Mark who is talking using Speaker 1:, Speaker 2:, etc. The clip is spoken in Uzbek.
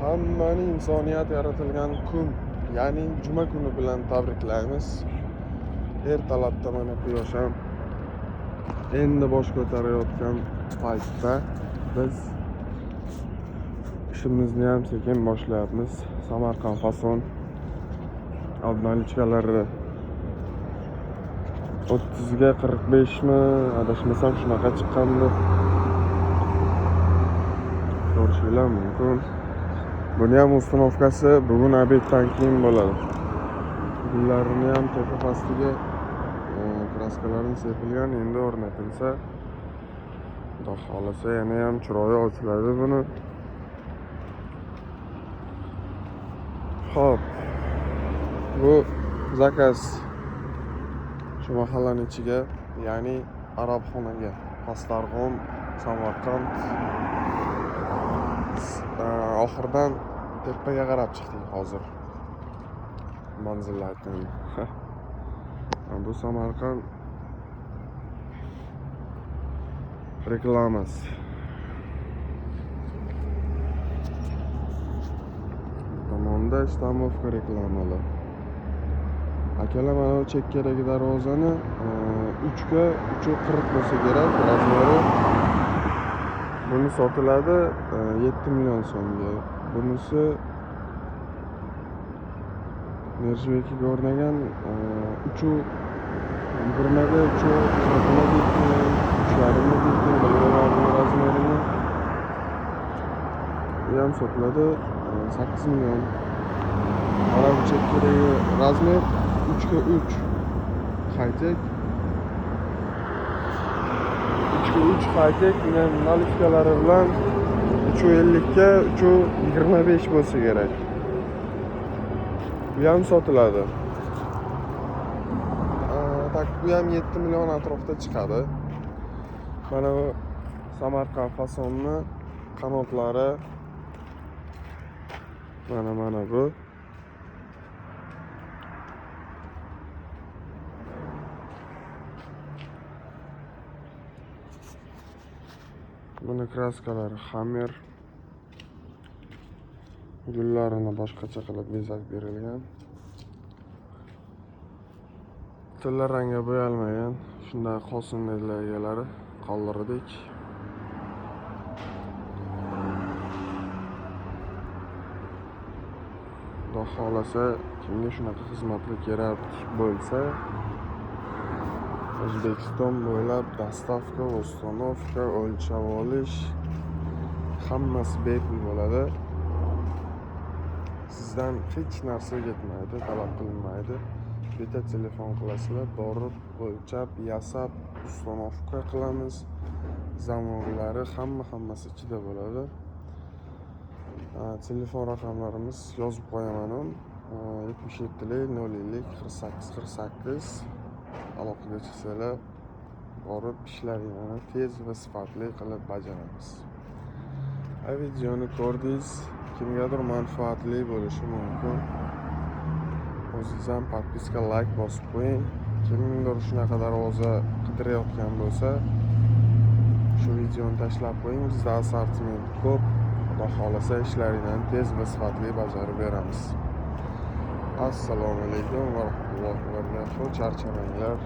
Speaker 1: Hammani insoniyat yaratilgan kun, ya'ni juma kuni bilan tabriklaymiz. Ertalabda mana quyosh ham endi bosh ko'tarayotgan paytda biz ishimizni ham sekin boshlayapmiz. Samarqand fason obnalichkalari 30 ga 45 mi, adashmasam shunaqa chiqqandi. Ko'rishinglar mumkin. Buni ham uстановкасы bugun obeddan keyin bo'ladi. Gullarini ham tepa pastiga kraskalarini sepilgan, endi o'rnatilsa, xudo xolasa yana ham chiroyi ochiladi buni. Xo'p. Bu zakaz shu mahallaning ichiga, ya'ni Arabxonaga, Pastdarg'om, Samarqand oxirdan tepaga qarab chiqdik hozir. Manzillardan. Bu Samarqand reklamasi. Tomonda Istamovka reklamalar. Akalar mana bu chekkadagi darvozani 3 ga 3.40 bo'lsa kerak razmeri. Buni sotiladi 7 million so'mga. Bunisi Nerjbekiga o'rnagan 3.20 ga 3.40 razmerini. Bu ham sotiladi 8 million. Mana bu chekkadagi razmer 3 ga 3 high-tech. 3 ga 3 high-tech nalifkalari bilan 3.50 ga 3.25 bo'lsa kerak. Bu ham sotiladi. Tak bu ham 7 million atrofida chiqadi. Mana bu Samarqand fasonni qanotlari mana bu. Buni kraskalari xamir. Gullarini boshqacha qilib bezak berilgan. Tilla rangga bo'yalmagan. Shunday qosimliklar egalari qoldirdik. Xudo xolasa, kimga shunaqa xizmatlar kerak bo'lsa, O'zbekiston bo'ylab dostavka, uстановка, o'lchab olish hammasi bepul bo'ladi. Sizdan hech narsa ketmaydi, talab qilinmaydi. Bitta telefon qilasizlar, borib o'lchab, yasab, uстановка qilamiz. Zamonlari hammasi ichida bo'ladi. Telefon raqamlarimiz yozib qo'yaman. 77-050-48-48 aloqaga chiqsanglar, borib ishlaringlarni tez va sifatli qilib bajaramiz. Videoni ko'rdingiz, kimgadir manfaatli bo'lishi mumkin. O'zingiz ham podpiska, like bosib qo'ying. Kimdir shunaqa darvoza qidirayotgan bo'lsa, shu videoni tashlab qo'ying. Bizda assortiment ko'p. Xudo xolasa ishlaringlarni tez va sifatli bajarib beramiz. Assalomu alaykum va rahmatullohi va barakatuh. Charchamanglar.